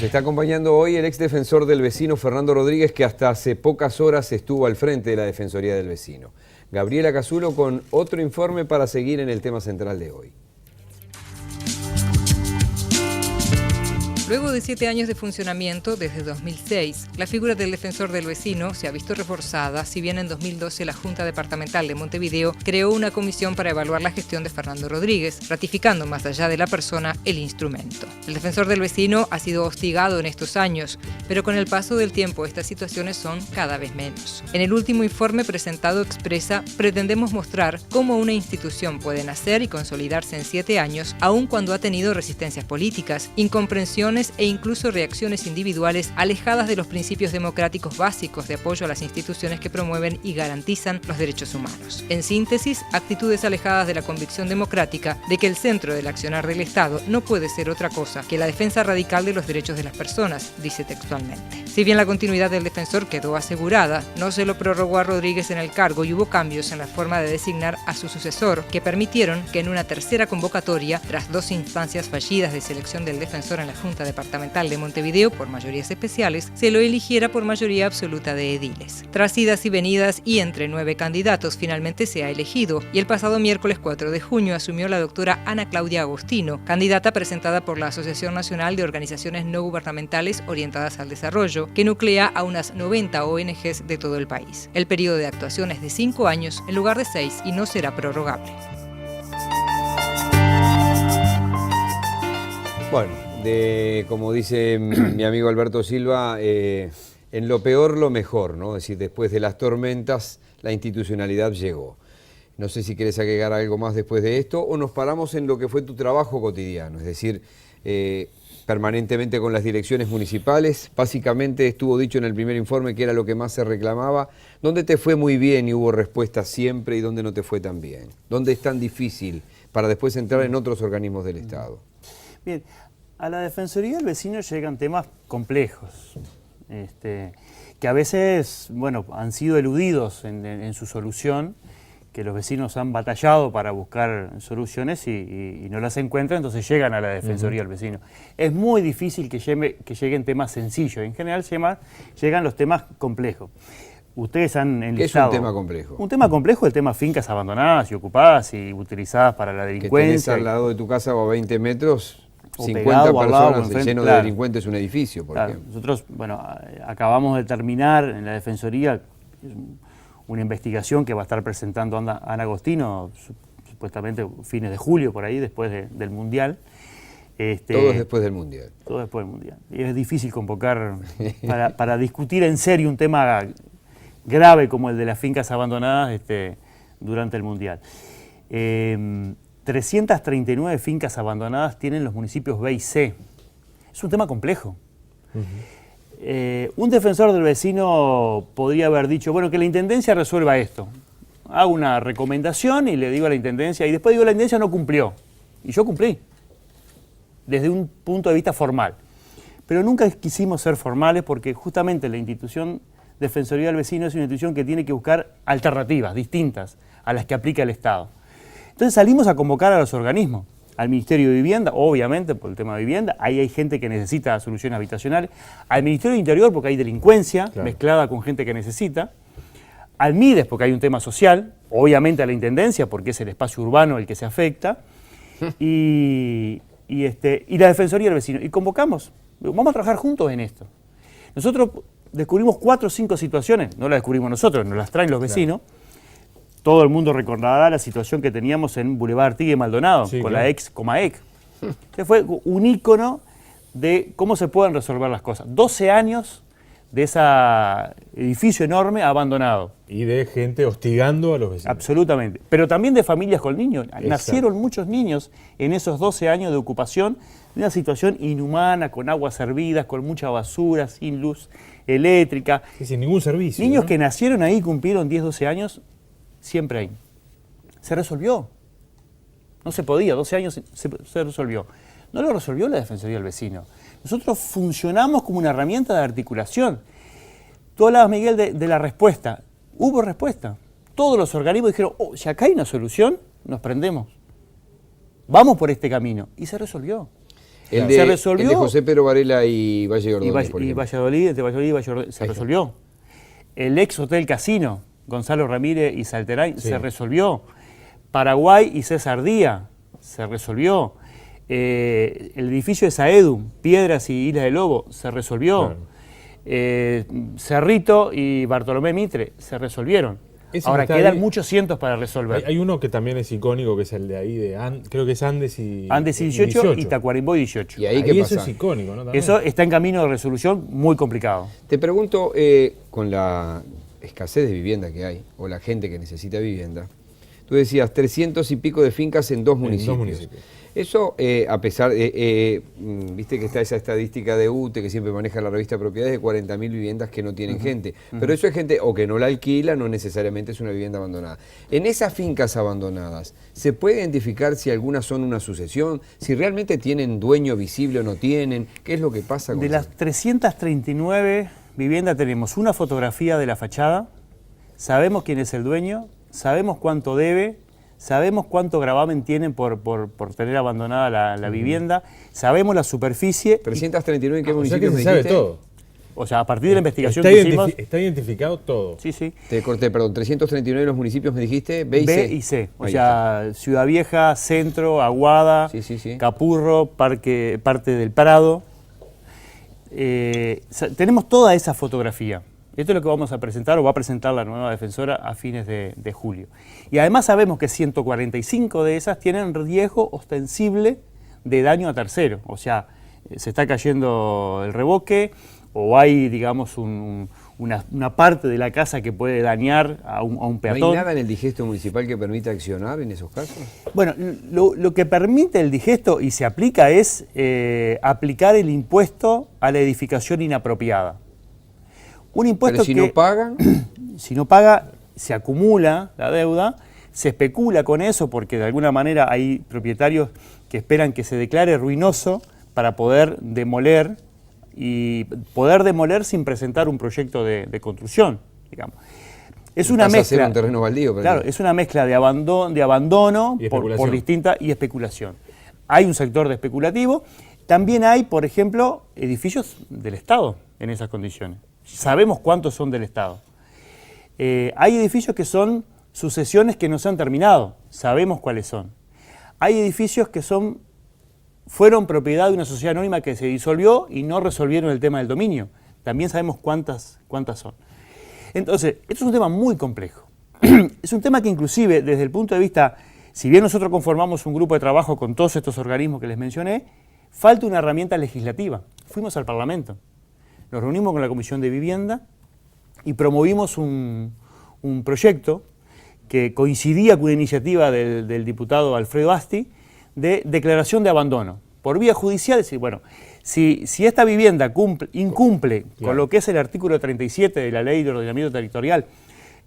Nos está acompañando hoy el ex defensor del vecino Fernando Rodríguez, que hasta hace pocas horas estuvo al frente de la Defensoría del Vecino. Gabriela Casulo con otro informe para seguir en el tema central de hoy. Luego de 7 años de funcionamiento, desde 2006, la figura del defensor del vecino se ha visto reforzada, si bien en 2012 la Junta Departamental de Montevideo creó una comisión para evaluar la gestión de Fernando Rodríguez, ratificando más allá de la persona el instrumento. El defensor del vecino ha sido hostigado en estos años, pero con el paso del tiempo estas situaciones son cada vez menos. En el último informe presentado expresa, pretendemos mostrar cómo una institución puede nacer y consolidarse en 7 años, aun cuando ha tenido resistencias políticas, incomprensiones e incluso reacciones individuales alejadas de los principios democráticos básicos de apoyo a las instituciones que promueven y garantizan los derechos humanos. En síntesis, actitudes alejadas de la convicción democrática de que el centro del accionar del Estado no puede ser otra cosa que la defensa radical de los derechos de las personas, dice textualmente. Si bien la continuidad del defensor quedó asegurada, no se lo prorrogó a Rodríguez en el cargo y hubo cambios en la forma de designar a su sucesor que permitieron que en una tercera convocatoria, tras 2 instancias fallidas de selección del defensor en la Junta Departamental de Montevideo por mayorías especiales, se lo eligiera por mayoría absoluta de ediles. Tras idas y venidas y entre 9 candidatos, finalmente se ha elegido y el pasado miércoles 4 de junio asumió la doctora Ana Claudia Agostino, candidata presentada por la Asociación Nacional de Organizaciones No Gubernamentales Orientadas al Desarrollo, que nuclea a unas 90 ONGs de todo el país. El periodo de actuación es de 5 años en lugar de 6 y no será prorrogable. Bueno, como dice mi amigo Alberto Silva, en lo peor lo mejor, ¿no? Es decir, después de las tormentas la institucionalidad llegó. No sé si querés agregar algo más después de esto o nos paramos en lo que fue tu trabajo cotidiano, es decir, permanentemente con las direcciones municipales. Básicamente estuvo dicho en el primer informe que era lo que más se reclamaba. ¿Dónde te fue muy bien y hubo respuesta siempre y dónde no te fue tan bien? ¿Dónde es tan difícil para después entrar en otros organismos del Estado? Bien, a la Defensoría del Vecino llegan temas complejos, que a veces, bueno, han sido eludidos en su solución, que los vecinos han batallado para buscar soluciones y no las encuentran, entonces llegan a la Defensoría del Vecino. Es muy difícil que lleguen temas sencillos, en general llegan los temas complejos. Ustedes han enlistado... ¿Qué es un tema complejo? Un tema complejo es el tema fincas abandonadas y ocupadas y utilizadas para la delincuencia. Que tenés al lado de tu casa o a 20 metros... 50 personas lleno de delincuentes un edificio, por ejemplo. Nosotros, bueno, acabamos de terminar en la Defensoría una investigación que va a estar presentando Ana Agostino, supuestamente fines de julio, por ahí, después del Mundial. Todo después del Mundial. Todo después del Mundial. Y es difícil convocar para discutir en serio un tema grave como el de las fincas abandonadas durante el Mundial. 339 fincas abandonadas tienen los municipios B y C. Es un tema complejo. Un defensor del vecino podría haber dicho, bueno, que la Intendencia resuelva esto. Hago una recomendación y le digo a la Intendencia, y después digo, la Intendencia no cumplió. Y yo cumplí, desde un punto de vista formal. Pero nunca quisimos ser formales porque justamente la institución Defensoría del Vecino es una institución que tiene que buscar alternativas distintas a las que aplica el Estado. Entonces salimos a convocar a los organismos, al Ministerio de Vivienda, obviamente por el tema de vivienda, ahí hay gente que necesita soluciones habitacionales, al Ministerio de Interior porque hay delincuencia mezclada con gente que necesita, al MIDES porque hay un tema social, obviamente a la Intendencia porque es el espacio urbano el que se afecta, y la Defensoría del Vecino. Y convocamos, vamos a trabajar juntos en esto. Nosotros descubrimos 4 o 5 situaciones, no las descubrimos nosotros, nos las traen los vecinos. Todo el mundo recordará la situación que teníamos en Boulevard Artigas y Maldonado, con la ex Comaec. Fue un ícono de cómo se pueden resolver las cosas. 12 años de ese edificio enorme abandonado. Y de gente hostigando a los vecinos. Absolutamente. Pero también de familias con niños. Nacieron muchos niños en esos 12 años de ocupación, de una situación inhumana, con aguas hervidas, con mucha basura, sin luz eléctrica. Sí, sin ningún servicio. Niños que nacieron ahí y cumplieron 10, 12 años, siempre ahí. Se resolvió. No se podía, 12 años se resolvió. No lo resolvió la Defensoría del Vecino. Nosotros funcionamos como una herramienta de articulación. Tú hablabas, Miguel, de la respuesta. Hubo respuesta. Todos los organismos dijeron, si acá hay una solución, nos prendemos. Vamos por este camino. Y se resolvió. El se de, resolvió. El de José Pedro Varela y Valle Ordóñez, por Y ejemplo. Valladolid, entre Valladolid y Valle Ordóñez, se resolvió. El ex Hotel Casino, Gonzalo Ramírez y Salterain, se resolvió. Paraguay y César Díaz, se resolvió. El edificio de Saedu, Piedras y Isla de Lobo, se resolvió. Cerrito y Bartolomé Mitre, se resolvieron. Ahora quedan muchos cientos para resolver. Hay uno que también es icónico, que es el de ahí, creo que es Andes y 18 y Tacuarembó 18. ¿Y ahí qué eso pasa? es icónico, ¿no? También. Eso está en camino de resolución, muy complicado. Te pregunto, con la escasez de vivienda que hay, o la gente que necesita vivienda, tú decías 300 y pico de fincas en dos municipios. Eso, a pesar, viste que está esa estadística de UTE que siempre maneja la revista Propiedades de 40.000 viviendas que no tienen gente. Pero eso es gente o que no la alquila, no necesariamente es una vivienda abandonada. En esas fincas abandonadas, ¿se puede identificar si algunas son una sucesión? Si realmente tienen dueño visible o no tienen. ¿Qué es lo que pasa con De las 339 viviendas tenemos una fotografía de la fachada, sabemos quién es el dueño, sabemos cuánto debe, sabemos cuánto gravamen tienen por tener abandonada la vivienda, sabemos la superficie. 339 en qué O sea municipios que me se sabe dijiste? todo. O sea, a partir de la investigación Está que hicimos. Está identificado todo. Sí, sí. Te corté, perdón, 339 en los municipios me dijiste, B y C. B y C. O Ahí sea, Ciudad Vieja, Centro, Aguada, Sí. Capurro, parte del Prado. Tenemos toda esa fotografía. Esto es lo que vamos a presentar, o va a presentar la nueva defensora a fines de julio. Y además sabemos que 145 de esas tienen riesgo ostensible de daño a tercero. O sea, se está cayendo el revoque, o hay, digamos, una parte de la casa que puede dañar a un peatón. ¿No hay nada en el digesto municipal que permita accionar en esos casos? Bueno, lo que permite el digesto y se aplica es aplicar el impuesto a la edificación inapropiada. Un impuesto Pero si que, no pagan, si no paga, se acumula la deuda, se especula con eso porque de alguna manera hay propietarios que esperan que se declare ruinoso para poder demoler y poder demoler sin presentar un proyecto de construcción, digamos. Es una pasa a ser mezcla. un terreno baldío. Claro, es una mezcla de abandono Y por especulación. distinta y especulación. Hay un sector de especulativo, también hay, por ejemplo, edificios del Estado en esas condiciones. Sabemos cuántos son del Estado. Hay edificios que son sucesiones que no se han terminado, sabemos cuáles son. Hay edificios que fueron propiedad de una sociedad anónima que se disolvió y no resolvieron el tema del dominio. También sabemos cuántas son. Entonces, esto es un tema muy complejo. Es un tema que inclusive desde el punto de vista, si bien nosotros conformamos un grupo de trabajo con todos estos organismos que les mencioné, falta una herramienta legislativa. Fuimos al Parlamento, nos reunimos con la Comisión de Vivienda y promovimos un proyecto que coincidía con una iniciativa del diputado Alfredo Asti de declaración de abandono. Por vía judicial, decir, bueno, si esta vivienda incumple con lo que es el artículo 37 de la Ley de Ordenamiento Territorial,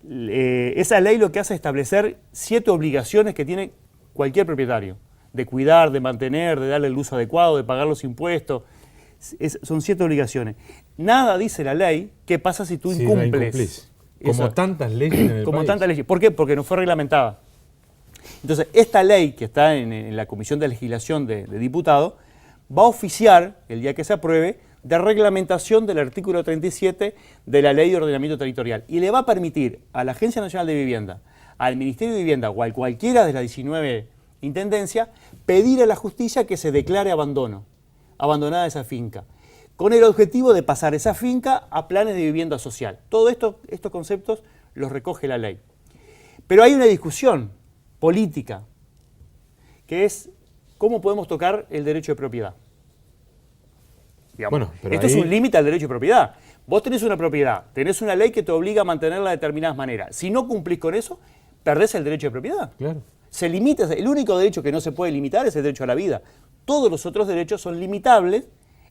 esa ley lo que hace es establecer 7 obligaciones que tiene cualquier propietario, de cuidar, de mantener, de darle el uso adecuado, de pagar los impuestos. Son 7 obligaciones. Nada dice la ley qué pasa si tú incumples. Como tantas leyes en el Como país. tantas leyes. ¿Por qué? Porque no fue reglamentada. Entonces, esta ley que está en la Comisión de Legislación de Diputados va a oficiar, el día que se apruebe, de reglamentación del artículo 37 de la Ley de Ordenamiento Territorial. Y le va a permitir a la Agencia Nacional de Vivienda, al Ministerio de Vivienda o a cualquiera de las 19 intendencias, pedir a la justicia que se declare abandonada esa finca, con el objetivo de pasar esa finca a planes de vivienda social. Todo estos conceptos los recoge la ley. Pero hay una discusión política, que es cómo podemos tocar el derecho de propiedad. Digamos, Bueno, pero esto ahí- es un límite al derecho de propiedad. Vos tenés una propiedad, tenés una ley que te obliga a mantenerla de determinadas maneras. Si no cumplís con eso, perdés el derecho de propiedad. Claro. Se limita, el único derecho que no se puede limitar es el derecho a la vida. Todos los otros derechos son limitables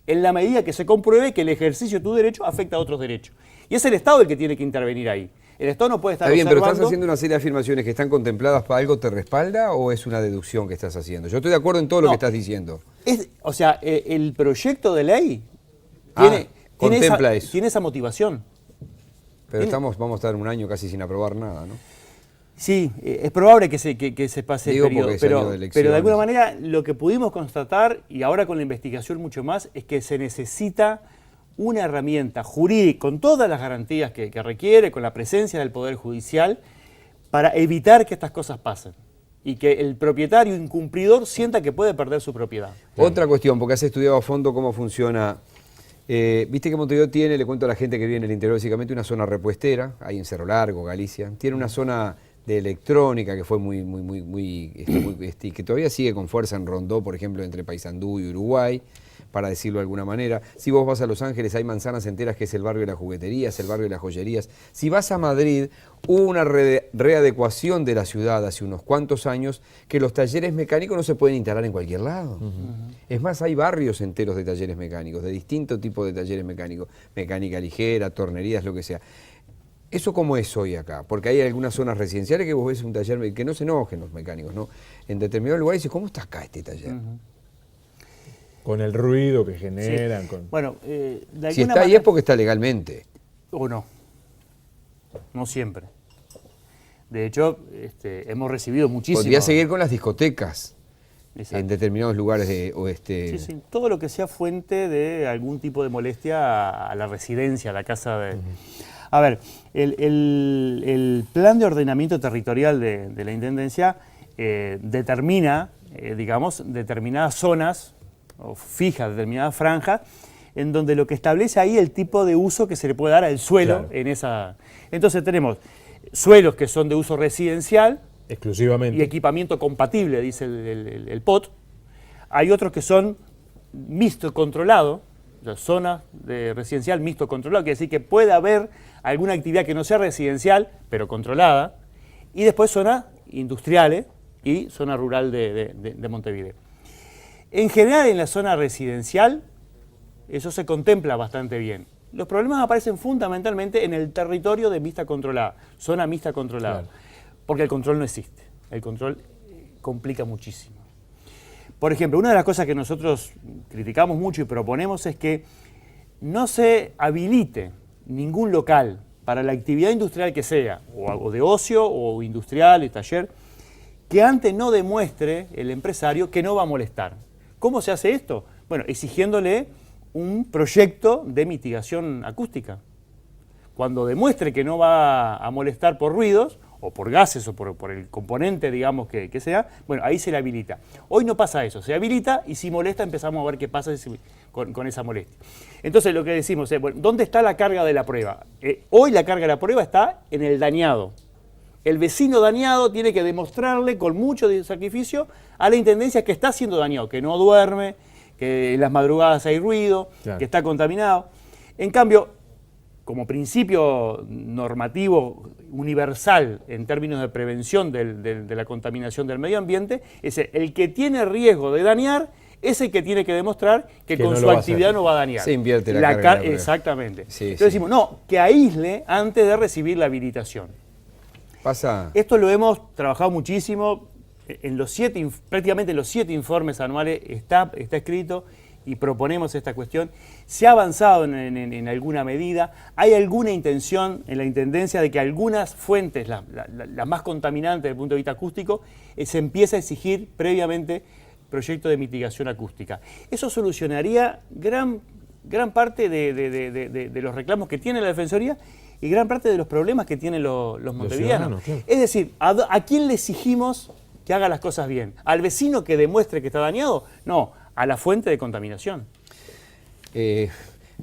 en la medida que se compruebe que el ejercicio de tu derecho afecta a otros derechos. Y es el Estado el que tiene que intervenir ahí. El Estado no puede estar Está bien, pero observando. estás haciendo una serie de afirmaciones que están contempladas para algo, ¿te respalda o es una deducción que estás haciendo? Yo estoy de acuerdo en todo lo No. que estás diciendo. O sea, el proyecto de ley contempla eso. tiene esa motivación. Pero Tiene- vamos a estar un año casi sin aprobar nada, ¿no? Sí, es probable que se pase Digo el periodo, porque es año de elecciones. pero de alguna manera lo que pudimos constatar, y ahora con la investigación mucho más, es que se necesita una herramienta jurídica con todas las garantías que requiere, con la presencia del Poder Judicial, para evitar que estas cosas pasen y que el propietario incumplidor sienta que puede perder su propiedad. Otra cuestión, porque has estudiado a fondo cómo funciona. Viste que Montevideo tiene, le cuento a la gente que vive en el interior, básicamente una zona repuestera, ahí en Cerro Largo, Galicia. Tiene una zona de electrónica que fue que todavía sigue con fuerza en Rondó, por ejemplo, entre Paysandú y Uruguay, para decirlo de alguna manera. Si vos vas a Los Ángeles, hay manzanas enteras que es el barrio de las jugueterías, el barrio de las joyerías. Si vas a Madrid, hubo una readecuación de la ciudad hace unos cuantos años que los talleres mecánicos no se pueden instalar en cualquier lado. Es más, hay barrios enteros de talleres mecánicos, de distinto tipo de talleres mecánicos, mecánica ligera, tornerías, lo que sea. ¿Eso cómo es hoy acá? Porque hay algunas zonas residenciales que vos ves un taller, que no se enojen los mecánicos, ¿no? En determinado lugar dices, ¿cómo está acá este taller? Con el ruido que generan. Sí. Bueno, de alguna Si está manera, ahí es porque está legalmente. o no. No siempre. De hecho, hemos recibido muchísimo. Podría seguir con las discotecas Exacto. en determinados lugares de oeste. Sí, sí. Todo lo que sea fuente de algún tipo de molestia a la residencia, a la casa de... A ver, el plan de ordenamiento territorial de la Intendencia determina, digamos, determinadas zonas, o fija determinadas franjas, en donde lo que establece ahí el tipo de uso que se le puede dar al suelo. Claro. En esa. Entonces tenemos suelos que son de uso residencial Exclusivamente. y equipamiento compatible, dice el POT. Hay otros que son mixto controlado, o sea, zona de residencial mixto controlado, quiere decir que puede haber alguna actividad que no sea residencial, pero controlada, y después zonas industriales y zona rural de Montevideo. En general, en la zona residencial, eso se contempla bastante bien. Los problemas aparecen fundamentalmente en el territorio de mixta controlada, zona mixta controlada, Claro. porque el control no existe. El control complica muchísimo. Por ejemplo, una de las cosas que nosotros criticamos mucho y proponemos es que no se habilite ningún local para la actividad industrial que sea, o de ocio, o industrial, de taller, que antes no demuestre el empresario que no va a molestar. ¿Cómo se hace esto? Bueno, exigiéndole un proyecto de mitigación acústica. Cuando demuestre que no va a molestar por ruidos, o por gases, o por el componente, digamos, que sea, bueno, ahí se le habilita. Hoy no pasa eso, se habilita y si molesta empezamos a ver qué pasa con esa molestia. Entonces lo que decimos es, bueno, ¿dónde está la carga de la prueba? Hoy la carga de la prueba está en el dañado. El vecino dañado tiene que demostrarle con mucho sacrificio a la Intendencia que está siendo dañado, que no duerme, que en las madrugadas hay ruido, claro, que está contaminado. En cambio, como principio normativo universal en términos de prevención de la contaminación del medio ambiente, es el que tiene riesgo de dañar, es el que tiene que demostrar que con no su lo va a actividad hacer. no va a dañar. Se invierte la carga de la prueba. Exactamente. Sí, Entonces sí. decimos, no, que aísle antes de recibir la habilitación. Pasa. Esto lo hemos trabajado muchísimo, prácticamente en los 7 informes anuales está escrito y proponemos esta cuestión. Se ha avanzado en alguna medida, hay alguna intención en la Intendencia de que algunas fuentes, las más contaminantes desde el punto de vista acústico, se empiece a exigir previamente proyecto de mitigación acústica. Eso solucionaría gran parte de los reclamos que tiene la Defensoría y gran parte de los problemas que tienen los montevideanos. ciudadanos, claro. Es decir, ¿a quién le exigimos que haga las cosas bien? ¿Al vecino que demuestre que está dañado? No, a la fuente de contaminación.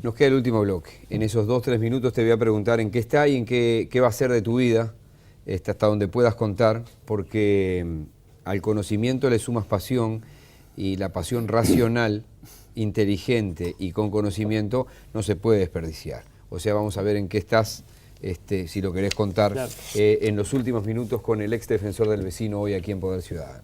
Nos queda el último bloque. En esos 2-3 minutos te voy a preguntar en qué está y en qué va a ser de tu vida, hasta donde puedas contar, porque al conocimiento le sumas pasión y la pasión racional, inteligente y con conocimiento no se puede desperdiciar. O sea, vamos a ver en qué estás, si lo querés contar, Claro. En los últimos minutos con el ex defensor del vecino hoy aquí en Poder Ciudadano.